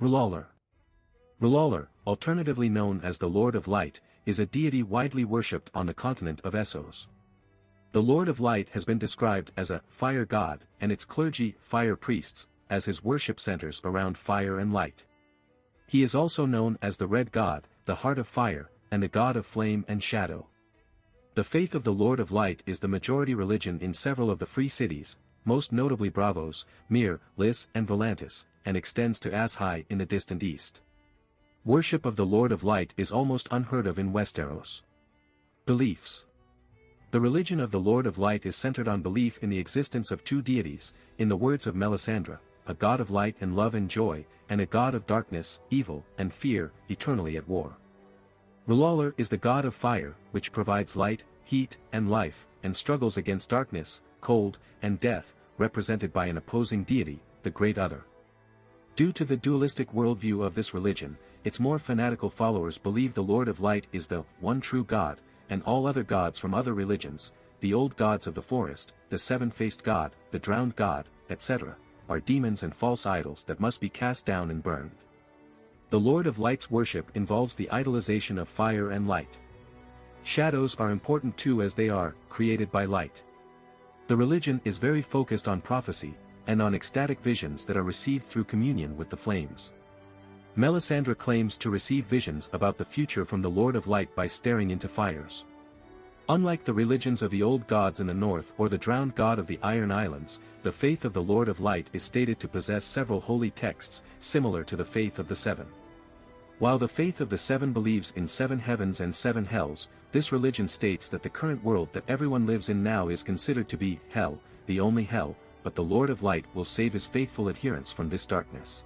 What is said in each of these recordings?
Rulalar. Rulalar, alternatively known as the Lord of Light, is a deity widely worshipped on the continent of Essos. The Lord of Light has been described as a fire god, and its clergy, fire priests, as his worship centers around fire and light. He is also known as the Red God, the Heart of Fire, and the God of Flame and Shadow. The faith of the Lord of Light is the majority religion in several of the free cities, most notably Bravos, Mir, Lis and Volantis, and extends to Ashai in the distant east. Worship of the Lord of Light is almost unheard of in Westeros. Beliefs. The religion of the Lord of Light is centered on belief in the existence of two deities, in the words of Melisandre, a god of light and love and joy, and a god of darkness, evil, and fear, eternally at war. Rulalar is the god of fire, which provides light, heat, and life, and struggles against darkness, cold, and death, represented by an opposing deity, the Great Other. Due to the dualistic worldview of this religion, its more fanatical followers believe the Lord of Light is the one true God, and all other gods from other religions, the old gods of the forest, the seven-faced god, the drowned god, etc., are demons and false idols that must be cast down and burned. The Lord of Light's worship involves the idolization of fire and light. Shadows are important too, as they are created by light. The religion is very focused on prophecy, and on ecstatic visions that are received through communion with the flames. Melisandre claims to receive visions about the future from the Lord of Light by staring into fires. Unlike the religions of the old gods in the north or the drowned god of the Iron Islands, the faith of the Lord of Light is stated to possess several holy texts, similar to the faith of the Seven. While the faith of the Seven believes in 7 heavens and 7 hells, this religion states that the current world that everyone lives in now is considered to be hell, the only hell, but the Lord of Light will save his faithful adherents from this darkness.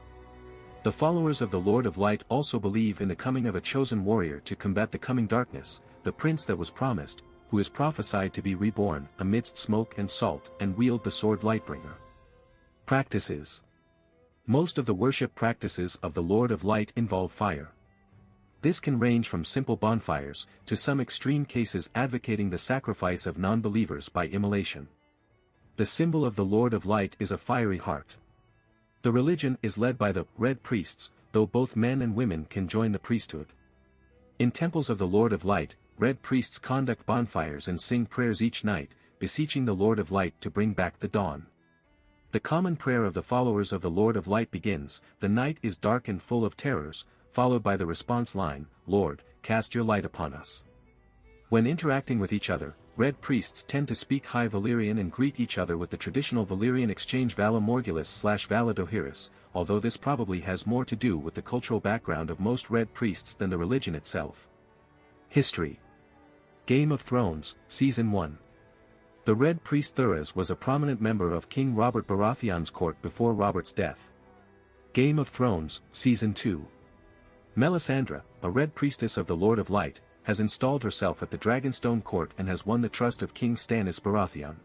The followers of the Lord of Light also believe in the coming of a chosen warrior to combat the coming darkness, the prince that was promised, who is prophesied to be reborn amidst smoke and salt and wield the sword Lightbringer. Practices. Most of the worship practices of the Lord of Light involve fire. This can range from simple bonfires, to some extreme cases advocating the sacrifice of non-believers by immolation. The symbol of the Lord of Light is a fiery heart. The religion is led by the Red Priests, though both men and women can join the priesthood. In temples of the Lord of Light, Red Priests conduct bonfires and sing prayers each night, beseeching the Lord of Light to bring back the dawn. The common prayer of the followers of the Lord of Light begins, "The night is dark and full of terrors," followed by the response line, "Lord, cast your light upon us." When interacting with each other, Red Priests tend to speak High Valyrian and greet each other with the traditional Valyrian exchange Vala Morgulis/Vala Dohiris, although this probably has more to do with the cultural background of most Red Priests than the religion itself. History. Game of Thrones, Season 1. The Red Priest Thuras was a prominent member of King Robert Baratheon's court before Robert's death. Game of Thrones, Season 2. Melisandre, a Red Priestess of the Lord of Light, has installed herself at the Dragonstone court and has won the trust of King Stannis Baratheon.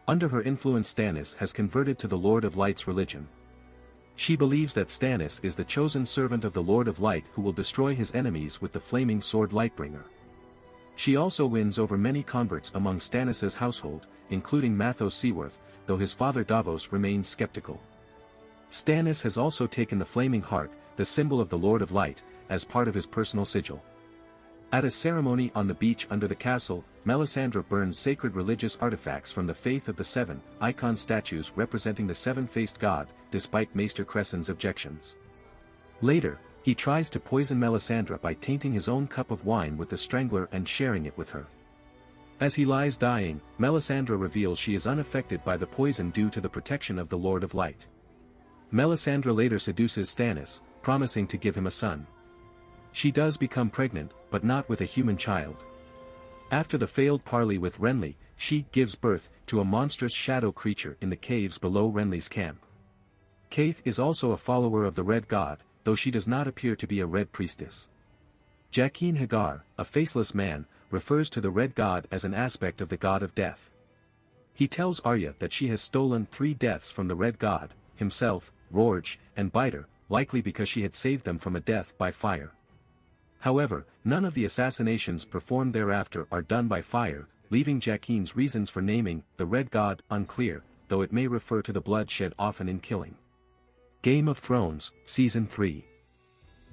Under her influence, Stannis has converted to the Lord of Light's religion. She believes that Stannis is the chosen servant of the Lord of Light who will destroy his enemies with the flaming sword Lightbringer. She also wins over many converts among Stannis' household, including Mathos Seaworth, though his father Davos remains skeptical. Stannis has also taken the Flaming Heart, the symbol of the Lord of Light, as part of his personal sigil. At a ceremony on the beach under the castle, Melisandre burns sacred religious artifacts from the faith of the Seven, icon statues representing the seven-faced god, despite Maester Cressen's objections. Later, he tries to poison Melisandre by tainting his own cup of wine with the Strangler and sharing it with her. As he lies dying, Melisandre reveals she is unaffected by the poison due to the protection of the Lord of Light. Melisandre later seduces Stannis, promising to give him a son. She does become pregnant, but not with a human child. After the failed parley with Renly, she gives birth to a monstrous shadow creature in the caves below Renly's camp. Kaith is also a follower of the Red God, though she does not appear to be a Red Priestess. Jaqen H'ghar, a faceless man, refers to the Red God as an aspect of the God of Death. He tells Arya that she has stolen 3 deaths from the Red God, himself, Rorge, and Biter, likely because she had saved them from a death by fire. However, none of the assassinations performed thereafter are done by fire, leaving Jaqen's reasons for naming the Red God unclear, though it may refer to the blood shed often in killing. Game of Thrones, Season 3.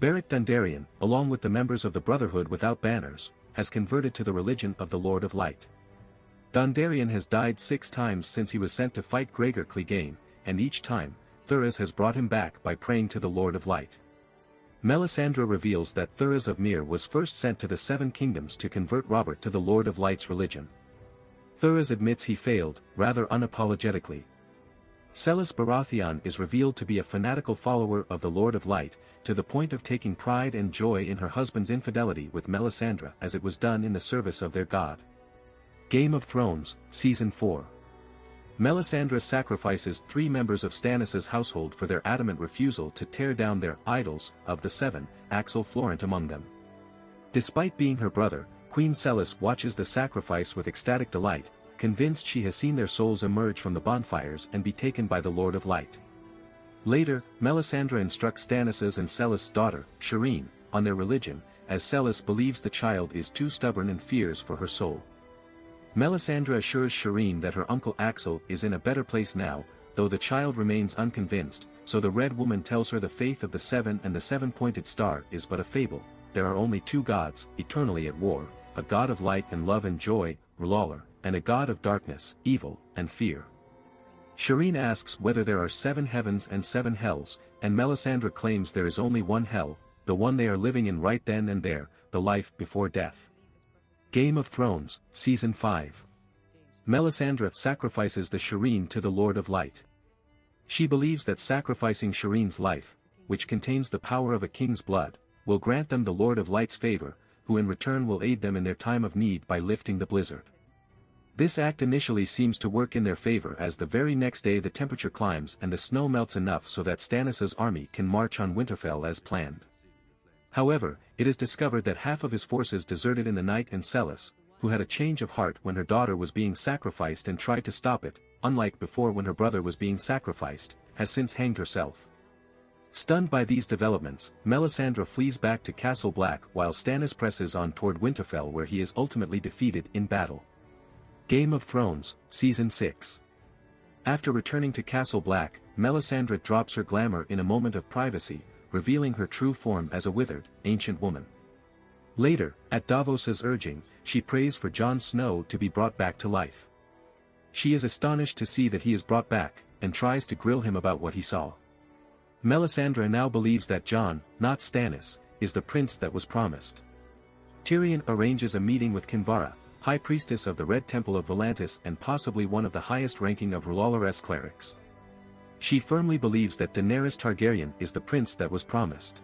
Beric Dondarrion, along with the members of the Brotherhood without banners, has converted to the religion of the Lord of Light. Dondarrion has died 6 times since he was sent to fight Gregor Clegane, and each time, Thuras has brought him back by praying to the Lord of Light. Melisandre reveals that Thuras of Myr was first sent to the Seven Kingdoms to convert Robert to the Lord of Light's religion. Thuras admits he failed, rather unapologetically. Celis Baratheon is revealed to be a fanatical follower of the Lord of Light, to the point of taking pride and joy in her husband's infidelity with Melisandre as it was done in the service of their god. Game of Thrones, Season 4. Melisandre sacrifices 3 members of Stannis' household for their adamant refusal to tear down their idols, of the 7, Axel Florent among them. Despite being her brother, Queen Celis watches the sacrifice with ecstatic delight, convinced she has seen their souls emerge from the bonfires and be taken by the Lord of Light. Later, Melisandre instructs Stannis' and Celis' daughter, Shireen, on their religion, as Celis believes the child is too stubborn and fears for her soul. Melisandre assures Shireen that her uncle Axel is in a better place now, though the child remains unconvinced, so the Red Woman tells her the faith of the 7 and the 7-pointed star is but a fable. There are only 2 gods, eternally at war, a god of light and love and joy, R'hllor, and a god of darkness, evil, and fear. Shireen asks whether there are 7 heavens and 7 hells, and Melisandre claims there is only one hell, the one they are living in right then and there, the life before death. Game of Thrones, Season 5. Melisandre sacrifices the Shireen to the Lord of Light. She believes that sacrificing Shireen's life, which contains the power of a king's blood, will grant them the Lord of Light's favor, who in return will aid them in their time of need by lifting the blizzard. This act initially seems to work in their favor as the very next day the temperature climbs and the snow melts enough so that Stannis' army can march on Winterfell as planned. However, it is discovered that half of his forces deserted in the night and Celis, who had a change of heart when her daughter was being sacrificed and tried to stop it, unlike before when her brother was being sacrificed, has since hanged herself. Stunned by these developments, Melisandre flees back to Castle Black while Stannis presses on toward Winterfell where he is ultimately defeated in battle. Game of Thrones, Season 6. After returning to Castle Black, Melisandre drops her glamour in a moment of privacy, revealing her true form as a withered, ancient woman. Later, at Davos's urging, she prays for Jon Snow to be brought back to life. She is astonished to see that he is brought back, and tries to grill him about what he saw. Melisandre now believes that Jon, not Stannis, is the prince that was promised. Tyrion arranges a meeting with Kinvara, High Priestess of the Red Temple of Volantis and possibly one of the highest ranking of R'hllor's clerics. She firmly believes that Daenerys Targaryen is the prince that was promised.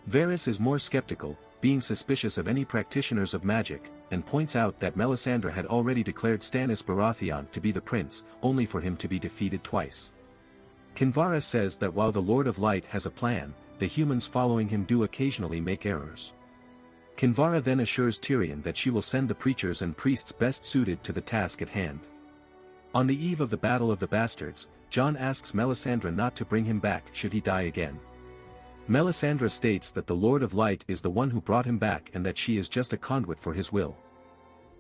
Varys is more skeptical, being suspicious of any practitioners of magic, and points out that Melisandre had already declared Stannis Baratheon to be the prince, only for him to be defeated twice. Kinvara says that while the Lord of Light has a plan, the humans following him do occasionally make errors. Kinvara then assures Tyrion that she will send the preachers and priests best suited to the task at hand. On the eve of the Battle of the Bastards, Jon asks Melisandre not to bring him back should he die again. Melisandre states that the Lord of Light is the one who brought him back and that she is just a conduit for his will.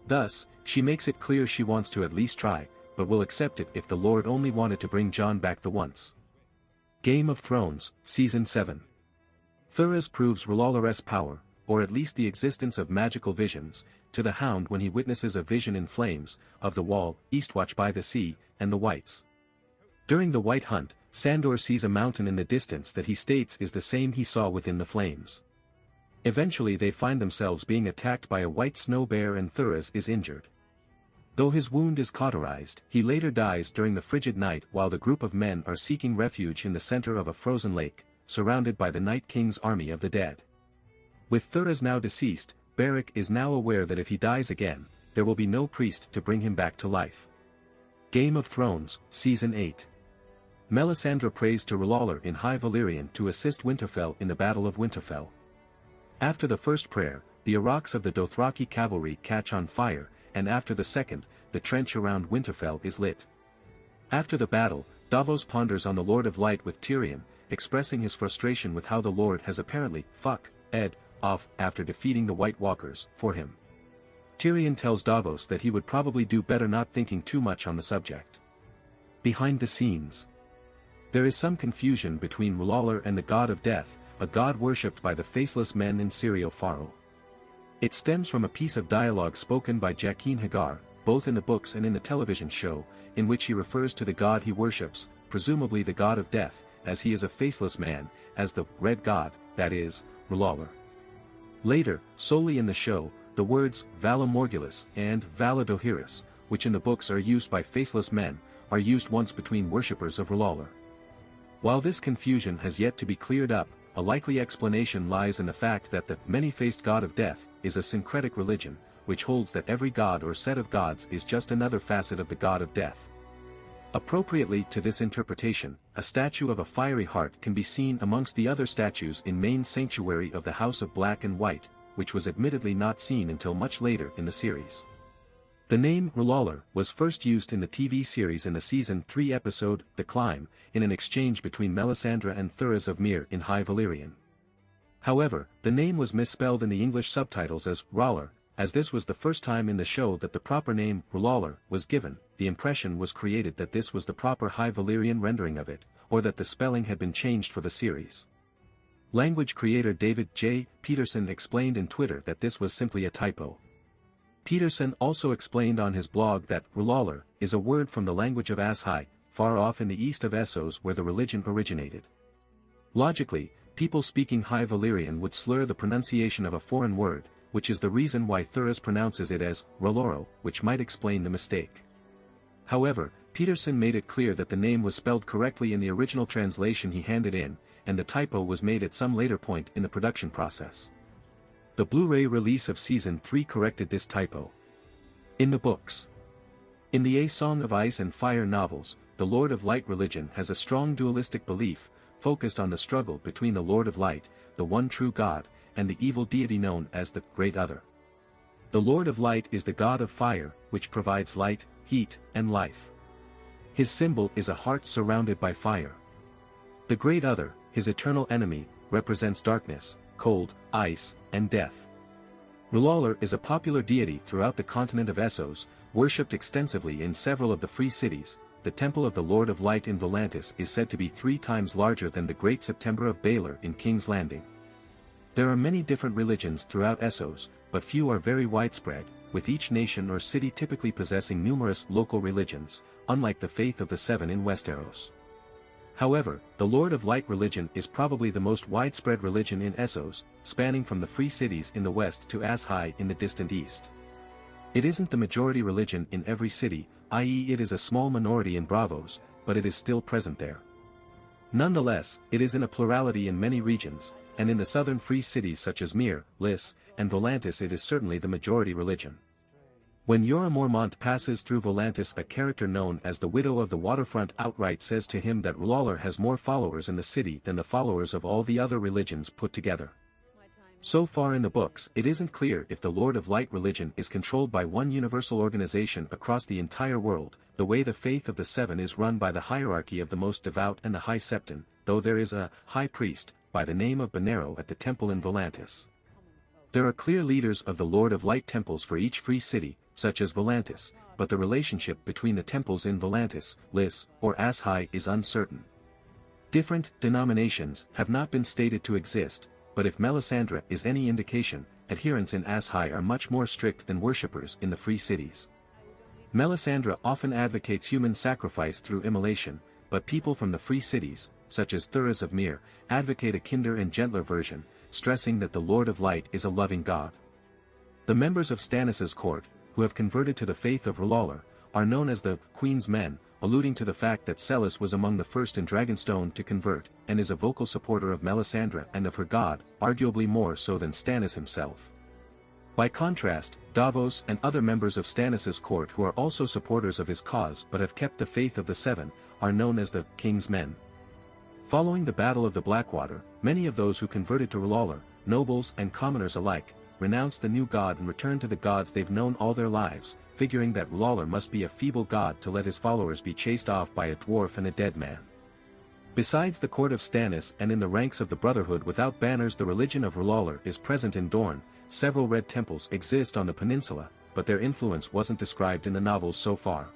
Thus, she makes it clear she wants to at least try, but will accept it if the Lord only wanted to bring Jon back the once. Game of Thrones, Season 7. Thuras proves R'hllor's power, or at least the existence of magical visions, to the Hound when he witnesses a vision in flames, of the Wall, Eastwatch by the Sea, and the Whites. During the White Hunt, Sandor sees a mountain in the distance that he states is the same he saw within the flames. Eventually they find themselves being attacked by a white snow bear and Thuras is injured. Though his wound is cauterized, he later dies during the frigid night while the group of men are seeking refuge in the center of a frozen lake, surrounded by the Night King's army of the dead. With Thuras now deceased, Beric is now aware that if he dies again, there will be no priest to bring him back to life. Game of Thrones, Season 8. Melisandre prays to R'hllor in High Valyrian to assist Winterfell in the Battle of Winterfell. After the first prayer, the Arroks of the Dothraki cavalry catch on fire, and after the second, the trench around Winterfell is lit. After the battle, Davos ponders on the Lord of Light with Tyrion, expressing his frustration with how the Lord has apparently fucked off after defeating the White Walkers for him. Tyrion tells Davos that he would probably do better not thinking too much on the subject. Behind the scenes. There is some confusion between R'hllor and the god of death, a god worshipped by the faceless men in Sirio Pharaoh. It stems from a piece of dialogue spoken by Jaqen Hagar, both in the books and in the television show, in which he refers to the god he worships, presumably the god of death, as he is a faceless man, as the red god, that is, R'hllor. Later, solely in the show, the words Vala Morgulis and Vala Dohiris, which in the books are used by faceless men, are used once between worshippers of R'hllor. While this confusion has yet to be cleared up, a likely explanation lies in the fact that the many-faced god of death is a syncretic religion, which holds that every god or set of gods is just another facet of the god of death. Appropriately to this interpretation, a statue of a fiery heart can be seen amongst the other statues in main sanctuary of the House of Black and White, which was admittedly not seen until much later in the series. The name R'hllor was first used in the TV series in the Season 3 episode, The Climb, in an exchange between Melisandre and Thuras of Myr in High Valyrian. However, the name was misspelled in the English subtitles as R'hllor, as this was the first time in the show that the proper name R'hllor was given. The impression was created that this was the proper High Valyrian rendering of it, or that the spelling had been changed for the series. Language creator David J. Peterson explained in Twitter that this was simply a typo. Peterson also explained on his blog that R'hllor is a word from the language of ASOIAF, far off in the east of Essos where the religion originated. Logically, people speaking High Valyrian would slur the pronunciation of a foreign word, which is the reason why Thuras pronounces it as R'hlloro, which might explain the mistake. However, Peterson made it clear that the name was spelled correctly in the original translation he handed in, and the typo was made at some later point in the production process. The Blu-ray release of Season 3 corrected this typo. In the books. In the A Song of Ice and Fire novels, the Lord of Light religion has a strong dualistic belief, focused on the struggle between the Lord of Light, the one true God, and the evil deity known as the Great Other. The Lord of Light is the god of fire, which provides light, heat, and life. His symbol is a heart surrounded by fire. The Great Other, his eternal enemy, represents darkness, cold, ice, and death. R'hllor is a popular deity throughout the continent of Essos, worshipped extensively in several of the free cities. The Temple of the Lord of Light in Volantis is said to be 3 times larger than the Great September of Baelor in King's Landing. There are many different religions throughout Essos, but few are very widespread, with each nation or city typically possessing numerous local religions, unlike the faith of the Seven in Westeros. However, the Lord of Light religion is probably the most widespread religion in Essos, spanning from the free cities in the west to ASOIAF in the distant east. It isn't the majority religion in every city, i.e. it is a small minority in Braavos, but it is still present there. Nonetheless, it is in a plurality in many regions, and in the southern free cities such as Myr, Lys, and Volantis it is certainly the majority religion. When Jorah Mormont passes through Volantis, a character known as the Widow of the Waterfront outright says to him that R'hllor has more followers in the city than the followers of all the other religions put together. So far in the books, it isn't clear if the Lord of Light religion is controlled by one universal organization across the entire world, the way the faith of the Seven is run by the hierarchy of the most devout and the High Septon, though there is a high priest, by the name of Benero at the temple in Volantis. There are clear leaders of the Lord of Light temples for each free city, such as Volantis, but the relationship between the temples in Volantis, Lys, or ASOIAF is uncertain. Different denominations have not been stated to exist, but if Melisandre is any indication, adherents in ASOIAF are much more strict than worshippers in the free cities. Melisandre often advocates human sacrifice through immolation, but people from the free cities, such as Thuras of Myr, advocate a kinder and gentler version, stressing that the Lord of Light is a loving God. The members of Stannis' court, who have converted to the faith of R'hllor, are known as the Queen's Men, alluding to the fact that Celis was among the first in Dragonstone to convert, and is a vocal supporter of Melisandre and of her god, arguably more so than Stannis himself. By contrast, Davos and other members of Stannis' court who are also supporters of his cause but have kept the faith of the Seven, are known as the King's Men. Following the Battle of the Blackwater, many of those who converted to R'hllor, nobles and commoners alike, renounced the new god and returned to the gods they've known all their lives, figuring that R'hllor must be a feeble god to let his followers be chased off by a dwarf and a dead man. Besides the court of Stannis and in the ranks of the Brotherhood without banners, the religion of R'hllor is present in Dorne. Several red temples exist on the peninsula, but their influence wasn't described in the novels so far.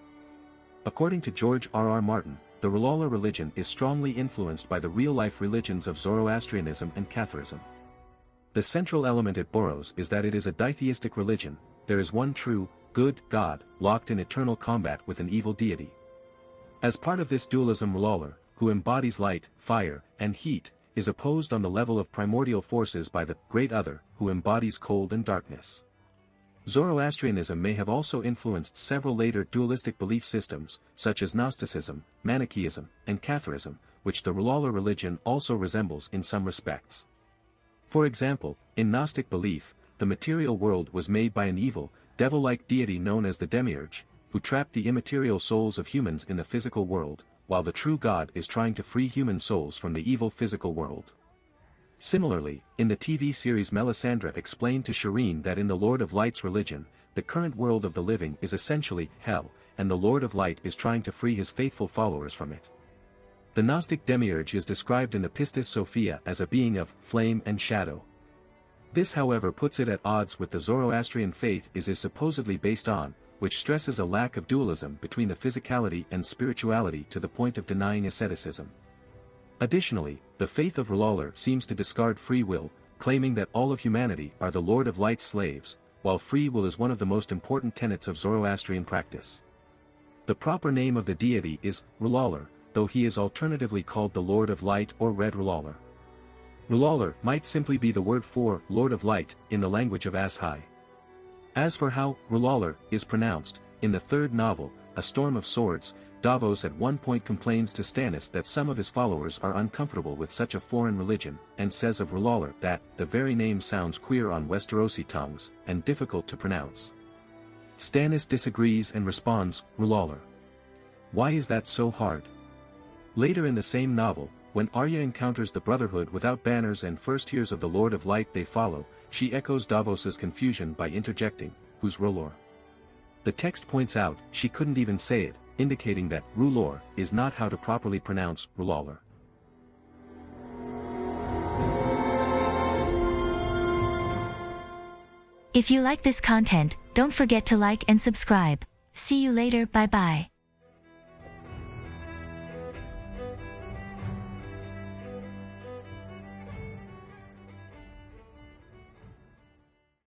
According to George R.R. Martin, the the Rulala religion is strongly influenced by the real-life religions of Zoroastrianism and Catharism. The central element it borrows is that it is a ditheistic religion. There is one true, good God, locked in eternal combat with an evil deity. As part of this dualism, Rulala, who embodies light, fire, and heat, is opposed on the level of primordial forces by the Great Other, who embodies cold and darkness. Zoroastrianism may have also influenced several later dualistic belief systems, such as Gnosticism, Manichaeism, and Catharism, which the Rulala religion also resembles in some respects. For example, in Gnostic belief, the material world was made by an evil, devil-like deity known as the Demiurge, who trapped the immaterial souls of humans in the physical world, while the true God is trying to free human souls from the evil physical world. Similarly, in the TV series Melisandre explained to Shireen that in the Lord of Light's religion, the current world of the living is essentially hell, and the Lord of Light is trying to free his faithful followers from it. The Gnostic Demiurge is described in the Pistis Sophia as a being of flame and shadow. This, however, puts it at odds with the Zoroastrian faith it is supposedly based on, which stresses a lack of dualism between the physicality and spirituality to the point of denying asceticism. Additionally, the faith of Rulala seems to discard free will, claiming that all of humanity are the Lord of Light's slaves, while free will is one of the most important tenets of Zoroastrian practice. The proper name of the deity is Rulala, though he is alternatively called the Lord of Light or Red Rulala. Rulala might simply be the word for Lord of Light in the language of Ashai. As for how Rulala is pronounced, in the third novel, A Storm of Swords, Davos at one point complains to Stannis that some of his followers are uncomfortable with such a foreign religion, and says of Rulala that the very name sounds queer on Westerosi tongues, and difficult to pronounce. Stannis disagrees and responds, Rulala. Why is that so hard? Later in the same novel, when Arya encounters the Brotherhood without banners and first hears of the Lord of Light they follow, she echoes Davos's confusion by interjecting, who's Rulor? The text points out she couldn't even say it, indicating that Rulor is not how to properly pronounce Rulala. If you like this content, don't forget to like and subscribe. See you later, bye bye.